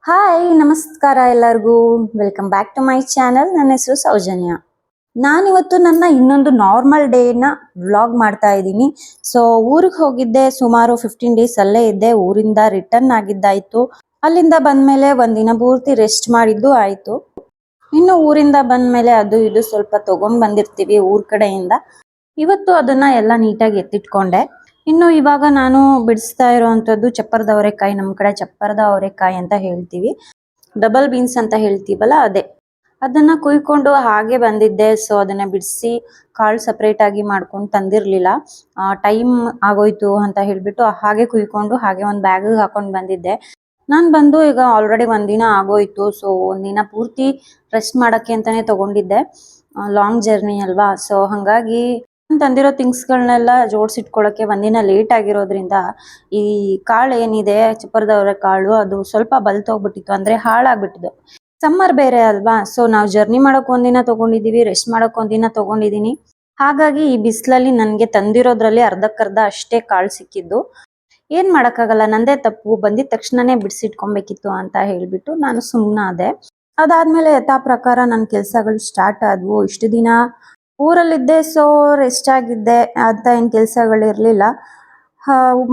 Hi ನಮಸ್ಕಾರ ಎಲ್ಲರಿಗೂ. Welcome back to my channel. ನನ್ನ ಹೆಸರು ಸೌಜನ್ಯ. ನಾನಿವತ್ತು ನನ್ನ ಇನ್ನೊಂದು ನಾರ್ಮಲ್ ಡೇನ ವ್ಲಾಗ್ ಮಾಡ್ತಾ ಇದ್ದೀನಿ. ಸೊ ಊರಿಗೆ ಹೋಗಿದ್ದೆ, ಸುಮಾರು 15 ಡೇಸ್ ಅಲ್ಲೇ ಇದ್ದೆ. ಊರಿಂದ ರಿಟರ್ನ್ ಆಗಿದ್ದಾಯ್ತು. ಅಲ್ಲಿಂದ ಬಂದ್ಮೇಲೆ ಒಂದಿನ ಪೂರ್ತಿ ರೆಸ್ಟ್ ಮಾಡಿದ್ದು ಆಯ್ತು. ಇನ್ನು ಊರಿಂದ ಬಂದ್ಮೇಲೆ ಅದು ಇದು ಸ್ವಲ್ಪ ತಗೊಂಡ್ ಬಂದಿರ್ತೀವಿ ಊರ್ ಕಡೆಯಿಂದ. ಇವತ್ತು ಅದನ್ನ ಎಲ್ಲ ನೀಟಾಗಿ ಎತ್ತಿಟ್ಕೊಂಡೆ. ಇನ್ನು ಇವಾಗ ನಾನು ಬಿಡಿಸ್ತಾ ಇರುವಂತದ್ದು ಚಪ್ಪರದ ಅವರೆಕಾಯಿ. ನಮ್ಮ ಕಡೆ ಚಪ್ಪರದ ಅವರೆಕಾಯಿ ಅಂತ ಹೇಳ್ತೀವಿ, ಡಬಲ್ ಬೀನ್ಸ್ ಅಂತ ಹೇಳ್ತೀವಲ್ಲ ಅದೇ. ಅದನ್ನ ಕುಯ್ಕೊಂಡು ಹಾಗೆ ಬಂದಿದ್ದೆ. ಸೊ ಅದನ್ನ ಬಿಡಿಸಿ ಕಾಳು ಸಪ್ರೇಟ್ ಆಗಿ ಮಾಡ್ಕೊಂಡು ತಂದಿರ್ಲಿಲ್ಲ. ಟೈಮ್ ಆಗೋಯ್ತು ಅಂತ ಹೇಳ್ಬಿಟ್ಟು ಹಾಗೆ ಕುಯ್ಕೊಂಡು ಹಾಗೆ ಒಂದು ಬ್ಯಾಗ್ ಹಾಕೊಂಡು ಬಂದಿದ್ದೆ. ನಾನು ಬಂದು ಈಗ ಆಲ್ರೆಡಿ ಒಂದಿನ ಆಗೋಯ್ತು. ಸೊ ಒಂದಿನ ಪೂರ್ತಿ ರೆಸ್ಟ್ ಮಾಡಕ್ಕೆ ಅಂತಾನೆ ತಗೊಂಡಿದ್ದೆ. ಲಾಂಗ್ ಜರ್ನಿ ಅಲ್ವಾ, ಸೊ ಹಂಗಾಗಿ ತಂದಿರೋ ಥಿಂಗ್ಸ್ಗಳನ್ನೆಲ್ಲ ಜೋಡಿಸಿಟ್ಕೊಳ್ಳೋಕ್ಕೆ ಒಂದಿನ ಲೇಟ್ ಆಗಿರೋದ್ರಿಂದ ಈ ಕಾಳು ಏನಿದೆ ಚಪ್ಪರದವರೆ ಕಾಳು, ಅದು ಸ್ವಲ್ಪ ಬಲ್ತೋಗ್ಬಿಟ್ಟಿತ್ತು, ಅಂದರೆ ಹಾಳಾಗ್ಬಿಟ್ಟಿದ್ದು. ಸಮ್ಮರ್ ಬೇರೆ ಅಲ್ವಾ, ಸೊ ನಾವು ಜರ್ನಿ ಮಾಡೋಕೆ ಒಂದಿನ ತೊಗೊಂಡಿದ್ದೀವಿ, ರೆಸ್ಟ್ ಮಾಡೋಕೆ ಒಂದಿನ ತೊಗೊಂಡಿದ್ದೀನಿ. ಹಾಗಾಗಿ ಈ ಬಿಸಿಲಲ್ಲಿ ನನಗೆ ತಂದಿರೋದ್ರಲ್ಲಿ ಅರ್ಧಕ್ಕರ್ಧ ಅಷ್ಟೇ ಕಾಳು ಸಿಕ್ಕಿದ್ದು. ಏನು ಮಾಡೋಕ್ಕಾಗಲ್ಲ, ನಂದೇ ತಪ್ಪು. ಬಂದಿದ ತಕ್ಷಣನೇ ಬಿಡಿಸಿಟ್ಕೊಬೇಕಿತ್ತು ಅಂತ ಹೇಳಿಬಿಟ್ಟು ನಾನು ಸುಮ್ಮನಾದೆ. ಅದಾದಮೇಲೆ ಯಥಾ ಪ್ರಕಾರ ನನ್ನ ಕೆಲಸಗಳು ಸ್ಟಾರ್ಟ್ ಆದವು. ಇಷ್ಟು ದಿನ ಊರಲ್ಲಿದ್ದೆ, ಸೊ ರೆಸ್ಟ್ ಆಗಿದ್ದೆ ಅಂತ ಏನು ಕೆಲಸಗಳಿರಲಿಲ್ಲ.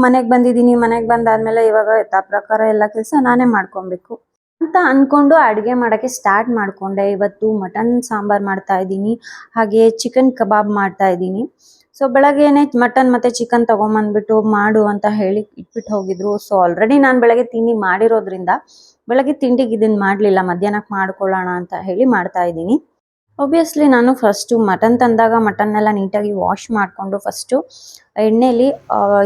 ಮನೆಗೆ ಬಂದಿದ್ದೀನಿ. ಮನೆಗೆ ಬಂದಾದ್ಮೇಲೆ ಇವಾಗ ಯಥಾ ಪ್ರಕಾರ ಎಲ್ಲ ಕೆಲಸ ನಾನೇ ಮಾಡ್ಕೊಬೇಕು ಅಂತ ಅಂದ್ಕೊಂಡು ಅಡುಗೆ ಮಾಡೋಕ್ಕೆ ಸ್ಟಾರ್ಟ್ ಮಾಡಿಕೊಂಡೆ. ಇವತ್ತು ಮಟನ್ ಸಾಂಬಾರು ಮಾಡ್ತಾ ಇದ್ದೀನಿ, ಹಾಗೆ ಚಿಕನ್ ಕಬಾಬ್ ಮಾಡ್ತಾ ಇದ್ದೀನಿ. ಸೊ ಬೆಳಗ್ಗೆನೆ ಮಟನ್ ಮತ್ತು ಚಿಕನ್ ತೊಗೊಂಬಂದ್ಬಿಟ್ಟು ಮಾಡು ಅಂತ ಹೇಳಿ ಇಟ್ಬಿಟ್ಟು ಹೋಗಿದ್ರು. ಸೊ ಆಲ್ರೆಡಿ ನಾನು ಬೆಳಗ್ಗೆ ತಿಂಡಿ ಮಾಡಿರೋದ್ರಿಂದ ಬೆಳಗ್ಗೆ ತಿಂಡಿಗೆ ಇದನ್ನು ಮಾಡಲಿಲ್ಲ, ಮಧ್ಯಾಹ್ನಕ್ಕೆ ಮಾಡ್ಕೊಳ್ಳೋಣ ಅಂತ ಹೇಳಿ ಮಾಡ್ತಾ ಇದ್ದೀನಿ. ಒಬ್ವಿಯಸ್ಲಿ ನಾನು ಫಸ್ಟು ಮಟನ್ ತಂದಾಗ ಮಟನ್ನೆಲ್ಲ ನೀಟಾಗಿ ವಾಶ್ ಮಾಡಿಕೊಂಡು ಫಸ್ಟು ಎಣ್ಣೆಯಲ್ಲಿ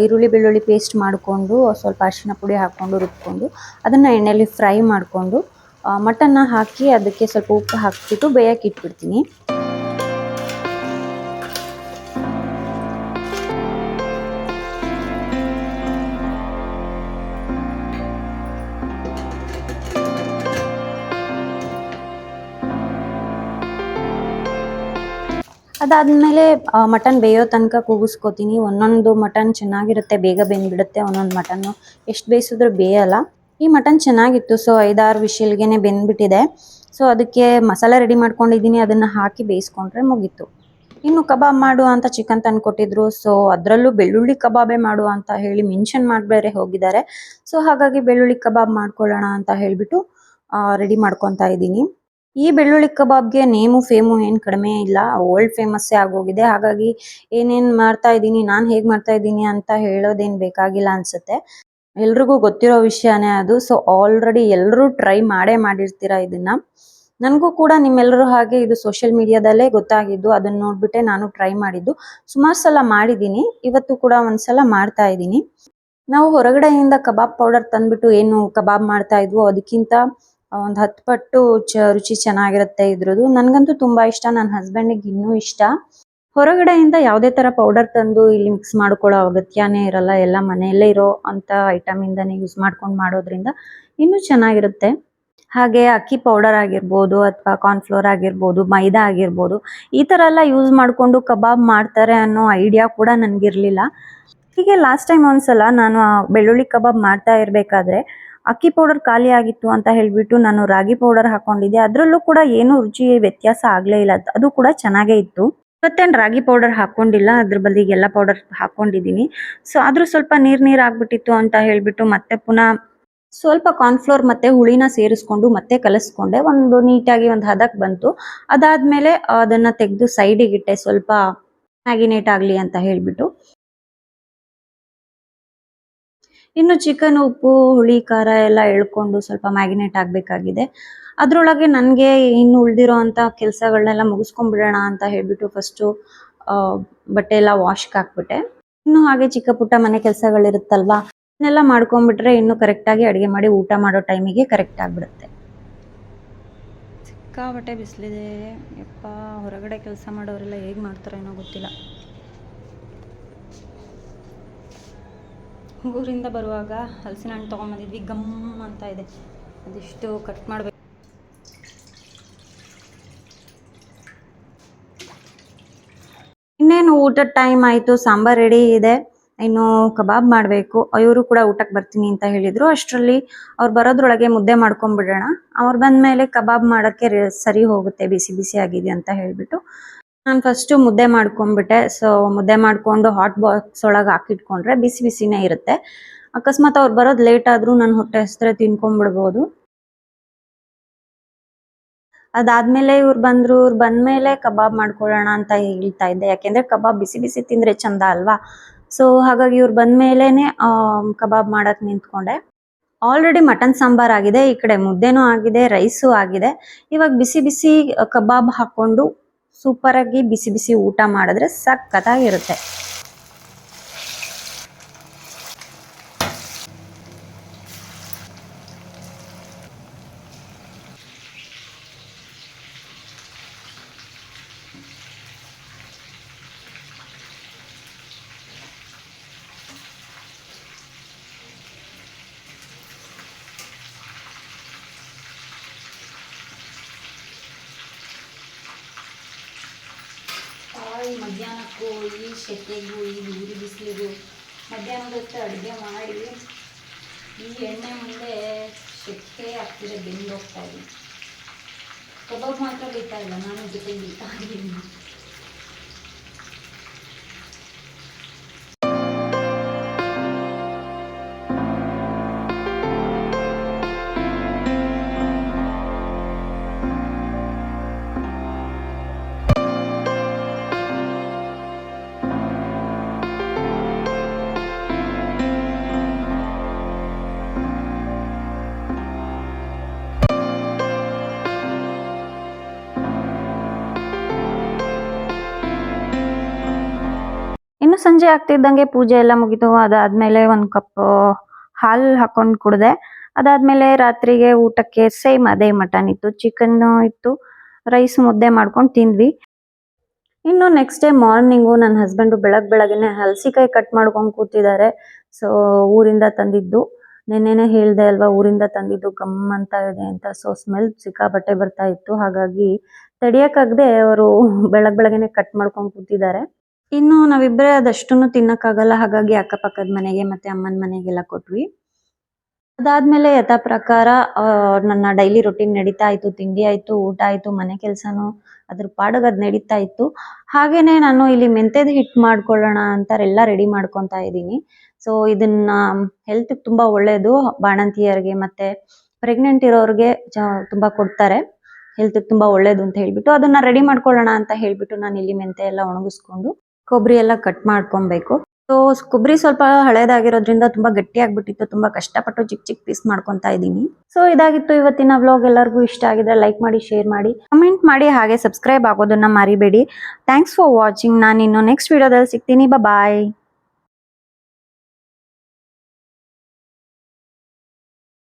ಈರುಳ್ಳಿ ಬೆಳ್ಳುಳ್ಳಿ ಪೇಸ್ಟ್ ಮಾಡಿಕೊಂಡು ಸ್ವಲ್ಪ ಅರಿಶಿನ ಪುಡಿ ಹಾಕ್ಕೊಂಡು ರುಬ್ಕೊಂಡು ಅದನ್ನು ಎಣ್ಣೆಯಲ್ಲಿ ಫ್ರೈ ಮಾಡಿಕೊಂಡು ಮಟನ್ನ ಹಾಕಿ ಅದಕ್ಕೆ ಸ್ವಲ್ಪ ಉಪ್ಪು ಹಾಕಿಬಿಟ್ಟು ಬೇಯಕ್ಕೆ ಇಟ್ಬಿಡ್ತೀನಿ. ಅದಾದಮೇಲೆ ಮಟನ್ ಬೇಯೋ ತನಕ ಕೂಗಿಸ್ಕೊತೀನಿ. ಒಂದೊಂದು ಮಟನ್ ಚೆನ್ನಾಗಿರುತ್ತೆ, ಬೇಗ ಬೆಂದ್ಬಿಡುತ್ತೆ. ಒಂದೊಂದು ಮಟನ್ನು ಎಷ್ಟು ಬೇಯಿಸಿದ್ರೂ ಬೇಯಲ್ಲ. ಈ ಮಟನ್ ಚೆನ್ನಾಗಿತ್ತು. ಸೊ 5-6 ವಿಷಿಲ್ಗೆ ಬೆಂದ್ಬಿಟ್ಟಿದೆ. ಸೊ ಅದಕ್ಕೆ ಮಸಾಲೆ ರೆಡಿ ಮಾಡ್ಕೊಂಡಿದ್ದೀನಿ, ಅದನ್ನು ಹಾಕಿ ಬೇಯಿಸ್ಕೊಂಡ್ರೆ ಮುಗೀತು. ಇನ್ನು ಕಬಾಬ್ ಮಾಡು ಅಂತ ಚಿಕನ್ ತಂದು ಕೊಟ್ಟಿದ್ರು. ಸೊ ಅದರಲ್ಲೂ ಬೆಳ್ಳುಳ್ಳಿ ಕಬಾಬೇ ಮಾಡು ಅಂತ ಹೇಳಿ ಮೆನ್ಷನ್ ಮಾಡಬೇರೆ ಹೋಗಿದ್ದಾರೆ. ಸೊ ಹಾಗಾಗಿ ಬೆಳ್ಳುಳ್ಳಿ ಕಬಾಬ್ ಮಾಡ್ಕೊಳ್ಳೋಣ ಅಂತ ಹೇಳಿಬಿಟ್ಟು ರೆಡಿ ಮಾಡ್ಕೊತಾ ಇದ್ದೀನಿ. ಈ ಬೆಳ್ಳುಳ್ಳಿ ಕಬಾಬ್ಗೆ ನೇಮು ಫೇಮು ಏನು ಕಡಿಮೆ ಇಲ್ಲ, ವರ್ಲ್ಡ್ ಫೇಮಸ್ಸೇ ಆಗೋಗಿದೆ. ಹಾಗಾಗಿ ಏನೇನು ಮಾಡ್ತಾ ಇದ್ದೀನಿ, ನಾನು ಹೇಗೆ ಮಾಡ್ತಾ ಇದ್ದೀನಿ ಅಂತ ಹೇಳೋದೇನು ಬೇಕಾಗಿಲ್ಲ ಅನಿಸುತ್ತೆ. ಎಲ್ರಿಗೂ ಗೊತ್ತಿರೋ ವಿಷಯನೇ ಅದು. ಸೊ ಆಲ್ರೆಡಿ ಎಲ್ಲರೂ ಟ್ರೈ ಮಾಡಿರ್ತೀರ ಇದನ್ನು. ನನಗೂ ಕೂಡ ನಿಮ್ಮೆಲ್ಲರೂ ಹಾಗೆ ಇದು ಸೋಷಿಯಲ್ ಮೀಡಿಯಾದಲ್ಲೇ ಗೊತ್ತಾಗಿದ್ದು, ಅದನ್ನು ನೋಡಿಬಿಟ್ಟೆ ನಾನು ಟ್ರೈ ಮಾಡಿದ್ದು. ಸುಮಾರು ಸಲ ಮಾಡಿದ್ದೀನಿ, ಇವತ್ತು ಕೂಡ ಒಂದ್ಸಲ ಮಾಡ್ತಾ ಇದ್ದೀನಿ. ನಾವು ಹೊರಗಡೆಯಿಂದ ಕಬಾಬ್ ಪೌಡರ್ ತಂದುಬಿಟ್ಟು ಏನು ಕಬಾಬ್ ಮಾಡ್ತಾ ಇದ್ವೋ ಅದಕ್ಕಿಂತ ಒಂದು 10 ಪಟ್ಟು ರುಚಿ ಚೆನ್ನಾಗಿರುತ್ತೆ ಇದ್ರದ್ದು. ನನಗಂತೂ ತುಂಬ ಇಷ್ಟ, ನನ್ನ ಹಸ್ಬೆಂಡಿಗೆ ಇನ್ನೂ ಇಷ್ಟ. ಹೊರಗಡೆಯಿಂದ ಯಾವುದೇ ಥರ ಪೌಡರ್ ತಂದು ಇಲ್ಲಿ ಮಿಕ್ಸ್ ಮಾಡ್ಕೊಳ್ಳೋ ಅಗತ್ಯನೇ ಇರಲ್ಲ. ಎಲ್ಲ ಮನೆಯಲ್ಲೇ ಇರೋ ಅಂಥ ಐಟಮಿಂದನೇ ಯೂಸ್ ಮಾಡ್ಕೊಂಡು ಮಾಡೋದ್ರಿಂದ ಇನ್ನೂ ಚೆನ್ನಾಗಿರುತ್ತೆ. ಹಾಗೆ ಅಕ್ಕಿ ಪೌಡರ್ ಆಗಿರ್ಬೋದು ಅಥವಾ ಕಾರ್ನ್ಫ್ಲೋರ್ ಆಗಿರ್ಬೋದು, ಮೈದಾ ಆಗಿರ್ಬೋದು, ಈ ಥರ ಎಲ್ಲ ಯೂಸ್ ಮಾಡಿಕೊಂಡು ಕಬಾಬ್ ಮಾಡ್ತಾರೆ ಅನ್ನೋ ಐಡಿಯಾ ಕೂಡ ನನಗಿರಲಿಲ್ಲ. ಹೀಗೆ ಲಾಸ್ಟ್ ಟೈಮ್ ಒಂದ್ಸಲ ನಾನು ಬೆಳ್ಳುಳ್ಳಿ ಕಬಾಬ್ ಮಾಡ್ತಾ ಇರಬೇಕಾದ್ರೆ ಅಕ್ಕಿ ಪೌಡರ್ ಖಾಲಿ ಆಗಿತ್ತು ಅಂತ ಹೇಳಿಬಿಟ್ಟು ನಾನು ರಾಗಿ ಪೌಡರ್ ಹಾಕೊಂಡಿದ್ದೆ. ಅದರಲ್ಲೂ ಕೂಡ ಏನೂ ರುಚಿ ವ್ಯತ್ಯಾಸ ಆಗಲೇ ಇಲ್ಲ, ಅದು ಕೂಡ ಚೆನ್ನಾಗೇ ಇತ್ತು. ಇವತ್ತೇನು ರಾಗಿ ಪೌಡರ್ ಹಾಕ್ಕೊಂಡಿಲ್ಲ, ಅದ್ರ ಬದಲಿಗೆ ಎಲ್ಲ ಪೌಡರ್ ಹಾಕ್ಕೊಂಡಿದ್ದೀನಿ. ಸೊ ಆದರೂ ಸ್ವಲ್ಪ ನೀರು ಆಗಿಬಿಟ್ಟಿತ್ತು ಅಂತ ಹೇಳಿಬಿಟ್ಟು ಮತ್ತೆ ಪುನಃ ಸ್ವಲ್ಪ ಕಾರ್ನ್ಫ್ಲೋರ್ ಮತ್ತು ಹುಳಿನ ಸೇರಿಸ್ಕೊಂಡು ಮತ್ತೆ ಕಲಿಸ್ಕೊಂಡೆ. ಒಂದು ನೀಟಾಗಿ ಒಂದು ಹದಕ್ಕೆ ಬಂತು. ಅದಾದಮೇಲೆ ಅದನ್ನು ತೆಗೆದು ಸೈಡಿಗಿಟ್ಟೆ, ಸ್ವಲ್ಪ ಮ್ಯಾಗಿನೇಟ್ ಆಗಲಿ ಅಂತ ಹೇಳಿಬಿಟ್ಟು. ಇನ್ನು ಚಿಕನ್ ಉಪ್ಪು ಹುಳಿ ಖಾರ ಎಲ್ಲ ಎಳ್ಕೊಂಡು ಸ್ವಲ್ಪ ಮ್ಯಾಗಿನೇಟ್ ಆಗಬೇಕಾಗಿದೆ. ಅದರೊಳಗೆ ನನಗೆ ಇನ್ನು ಉಳಿದಿರೋ ಅಂಥ ಕೆಲಸಗಳನ್ನೆಲ್ಲ ಮುಗಿಸ್ಕೊಂಡ್ಬಿಡೋಣ ಅಂತ ಹೇಳಿಬಿಟ್ಟು ಫಸ್ಟು ಬಟ್ಟೆ ಎಲ್ಲ ವಾಶ್ಗೆ ಹಾಕ್ಬಿಟ್ಟೆ. ಇನ್ನು ಹಾಗೆ ಚಿಕ್ಕ ಪುಟ್ಟ ಮನೆ ಕೆಲಸಗಳಿರುತ್ತಲ್ವ, ಇದನ್ನೆಲ್ಲ ಮಾಡ್ಕೊಂಡ್ಬಿಟ್ರೆ ಇನ್ನೂ ಕರೆಕ್ಟಾಗಿ ಅಡುಗೆ ಮಾಡಿ ಊಟ ಮಾಡೋ ಟೈಮಿಗೆ ಕರೆಕ್ಟ್ ಆಗಿಬಿಡುತ್ತೆ. ಸಿಕ್ಕಾಬಟ್ಟೆ ಬಿಸಿಲಿದೆ ಯಪ್ಪ. ಹೊರಗಡೆ ಕೆಲಸ ಮಾಡೋರೆಲ್ಲ ಹೇಗೆ ಮಾಡ್ತಾರೋ ಏನೋ ಗೊತ್ತಿಲ್ಲ. ಊರಿಂದ ಬರುವಾಗ ಹಲಸಿನ ಹಣ್ಣು ತೊಗೊಂಬಂದಿದ್ವಿ, ಗಮ್ ಅಂತ ಇದೆ. ಅದಿಷ್ಟು ಕಟ್ ಮಾಡಬೇಕು. ಇನ್ನೇನು ಊಟದ ಟೈಮ್ ಆಯಿತು, ಸಾಂಬಾರು ರೆಡಿ ಇದೆ. ಇನ್ನು ಕಬಾಬ್ ಮಾಡಬೇಕು. ಇವರು ಕೂಡ ಊಟಕ್ಕೆ ಬರ್ತೀನಿ ಅಂತ ಹೇಳಿದ್ರು. ಅಷ್ಟರಲ್ಲಿ ಅವ್ರು ಬರೋದ್ರೊಳಗೆ ಮುದ್ದೆ ಮಾಡ್ಕೊಂಡ್ಬಿಡೋಣ, ಅವ್ರು ಬಂದಮೇಲೆ ಕಬಾಬ್ ಮಾಡೋಕ್ಕೆ ಸರಿ ಹೋಗುತ್ತೆ, ಬಿಸಿ ಬಿಸಿ ಆಗಿದೆ ಅಂತ ಹೇಳಿಬಿಟ್ಟು ನಾನು ಫಸ್ಟು ಮುದ್ದೆ ಮಾಡ್ಕೊಂಡ್ಬಿಟ್ಟೆ. ಸೊ ಮುದ್ದೆ ಮಾಡಿಕೊಂಡು ಹಾಟ್ ಬಾಕ್ಸ್ ಒಳಗೆ ಹಾಕಿಟ್ಕೊಂಡ್ರೆ ಬಿಸಿ ಬಿಸಿನೇ ಇರುತ್ತೆ. ಅಕಸ್ಮಾತ್ ಅವ್ರು ಬರೋದು ಲೇಟ್ ಆದರೂ ನಾನು ಹೊಟ್ಟೆ ಹಸಿದ್ರೆ ತಿನ್ಕೊಂಡ್ಬಿಡ್ಬೋದು. ಅದಾದ್ಮೇಲೆ ಇವ್ರು ಬಂದ್ರು. ಇವ್ರು ಬಂದ್ಮೇಲೆ ಕಬಾಬ್ ಮಾಡ್ಕೊಳ್ಳೋಣ ಅಂತ ಹೇಳ್ತಾ ಇದ್ದೆ, ಯಾಕೆಂದ್ರೆ ಕಬಾಬ್ ಬಿಸಿ ಬಿಸಿ ತಿಂದ್ರೆ ಚಂದ ಅಲ್ವಾ. ಸೊ ಹಾಗಾಗಿ ಇವ್ರು ಬಂದ್ಮೇಲೆನೆ ಕಬಾಬ್ ಮಾಡಕ್ ನಿಂತ್ಕೊಂಡೆ. ಆಲ್ರೆಡಿ ಮಟನ್ ಸಾಂಬಾರ್ ಆಗಿದೆ, ಈ ಕಡೆ ಮುದ್ದೆನೂ ಆಗಿದೆ, ರೈಸು ಆಗಿದೆ. ಇವಾಗ ಬಿಸಿ ಬಿಸಿ ಕಬಾಬ್ ಹಾಕೊಂಡು ಸೂಪರ್ ಆಗಿ ಬಿಸಿ ಬಿಸಿ ಊಟ ಮಾಡಿದ್ರೆ ಸಖತ್ತಾಗಿರುತ್ತೆ. ಈ ಮಧ್ಯಾಹ್ನಕ್ಕೂ ಈ ಸೆಕೆಗೂ ಈ ಉರಿ ಬಿಸಿಲಿಗೂ ಮಧ್ಯಾಹ್ನದ ಹೊತ್ತು ಅಡುಗೆ ಮಾಡಿ ಈ ಎಣ್ಣೆ ಮುಂದೆ ಸೆಕೆ ಆಗ್ತಿದೆ, ಬೆಂದು ಹೋಗ್ತಾ ಇದ್ದೀನಿ. ಕಬಾಬ್ ಮಾತ್ರ ಬೇಯ್ತಾ ಇಲ್ಲ, ನಾನು ಜೊತೆಗೆ ಬೇಯ್ತಾ ಇದ್ದೀನಿ. ಇನ್ನು ಸಂಜೆ ಆಗ್ತಿದ್ದಂಗೆ ಪೂಜೆ ಎಲ್ಲ ಮುಗಿತು. ಅದಾದ್ಮೇಲೆ ಒಂದು ಕಪ್ ಹಾಲು ಹಾಕೊಂಡು ಕುಡಿದೆ. ಅದಾದ್ಮೇಲೆ ರಾತ್ರಿಗೆ ಊಟಕ್ಕೆ ಸೇಮ್ ಅದೇ ಮಟನ್ ಇತ್ತು, ಚಿಕನ್ ಇತ್ತು, ರೈಸ್ ಮುದ್ದೆ ಮಾಡ್ಕೊಂಡು ತಿಂದ್ವಿ. ಇನ್ನು ನೆಕ್ಸ್ಟ್ ಡೇ ಮಾರ್ನಿಂಗು ನನ್ನ ಹಸ್ಬೆಂಡು ಬೆಳಗ್ಗೆನೆ ಹಲಸಿಕಾಯಿ ಕಟ್ ಮಾಡ್ಕೊಂಡು ಕೂತಿದ್ದಾರೆ. ಸೊ ಊರಿಂದ ತಂದಿದ್ದು, ನೆನ್ನೆನೆ ಹೇಳ್ದೆ ಅಲ್ವಾ, ಊರಿಂದ ತಂದಿದ್ದು ಗಮ್ ಅಂತ ಇದೆ ಅಂತ. ಸೊ ಸ್ಮೆಲ್ ಸಿಕ್ಕಾಪಟ್ಟೆ ಬರ್ತಾ ಇತ್ತು, ಹಾಗಾಗಿ ತಡಿಯಕ್ಕಾಗದೆ ಅವರು ಬೆಳಗ್ಗೆನೆ ಕಟ್ ಮಾಡ್ಕೊಂಡು ಕೂತಿದ್ದಾರೆ. ಇನ್ನು ನಾವಿಬ್ಬರೇ ಅದಷ್ಟನ್ನು ತಿನ್ನಕ್ಕಾಗಲ್ಲ, ಹಾಗಾಗಿ ಅಕ್ಕಪಕ್ಕದ ಮನೆಗೆ ಮತ್ತೆ ಅಮ್ಮನ ಮನೆಗೆಲ್ಲ ಕೊಟ್ವಿ. ಅದಾದ್ಮೇಲೆ ಯಥಾ ಪ್ರಕಾರ ನನ್ನ ಡೈಲಿ ರೊಟೀನ್ ನಡೀತಾ ಇತ್ತು. ತಿಂಡಿ ಆಯ್ತು, ಊಟ ಆಯ್ತು, ಮನೆ ಕೆಲಸನೂ ಅದ್ರ ಪಾಡಿಗೆ ಅದು ನಡೀತಾ ಇತ್ತು. ಹಾಗೇನೆ ನಾನು ಇಲ್ಲಿ ಮೆಂತ್ಯದ ಹಿಟ್ಟು ಮಾಡ್ಕೊಳ್ಳೋಣ ಅಂತ ಎಲ್ಲ ರೆಡಿ ಮಾಡ್ಕೊತಾ ಇದ್ದೀನಿ. ಸೊ ಇದನ್ನ ಹೆಲ್ತ್ ತುಂಬಾ ಒಳ್ಳೇದು, ಬಾಣಂತಿಯರಿಗೆ ಮತ್ತೆ ಪ್ರೆಗ್ನೆಂಟ್ ಇರೋರಿಗೆ ತುಂಬಾ ಕೊಡ್ತಾರೆ, ಹೆಲ್ತ್ ತುಂಬಾ ಒಳ್ಳೇದು ಅಂತ ಹೇಳ್ಬಿಟ್ಟು ಅದನ್ನ ರೆಡಿ ಮಾಡ್ಕೊಳ್ಳೋಣ ಅಂತ ಹೇಳ್ಬಿಟ್ಟು ನಾನು ಇಲ್ಲಿ ಮೆಂತ್ಯ ಎಲ್ಲ ಒಣಗಿಸ್ಕೊಂಡು ಕೊಬ್ಬರಿ ಎಲ್ಲ ಕಟ್ ಮಾಡ್ಕೊಬೇಕು. ಸೊ ಕೊಬ್ಬರಿ ಸ್ವಲ್ಪ ಹಳೇದಾಗಿರೋದ್ರಿಂದ ತುಂಬಾ ಗಟ್ಟಿ ಆಗ್ಬಿಟ್ಟಿತ್ತು, ತುಂಬಾ ಕಷ್ಟಪಟ್ಟು ಚಿಕ್ಕ ಚಿಕ್ಕ ಪೀಸ್ ಮಾಡ್ಕೊತಾ ಇದ್ದೀನಿ. ಸೊ ಇದಾಗಿತ್ತು ಇವತ್ತಿನ ವ್ಲಾಗ್. ಎಲ್ಲರಿಗೂ ಇಷ್ಟ ಆಗಿದ್ರೆ ಲೈಕ್ ಮಾಡಿ, ಶೇರ್ ಮಾಡಿ, ಕಮೆಂಟ್ ಮಾಡಿ, ಹಾಗೆ ಸಬ್ಸ್ಕ್ರೈಬ್ ಆಗೋದನ್ನ ಮರಿಬೇಡಿ. Thanks for watching. ನಾನು ಇನ್ನು ನೆಕ್ಸ್ಟ್ ವಿಡಿಯೋದಲ್ಲಿ ಸಿಗ್ತೀನಿ. ಬಾಯ್.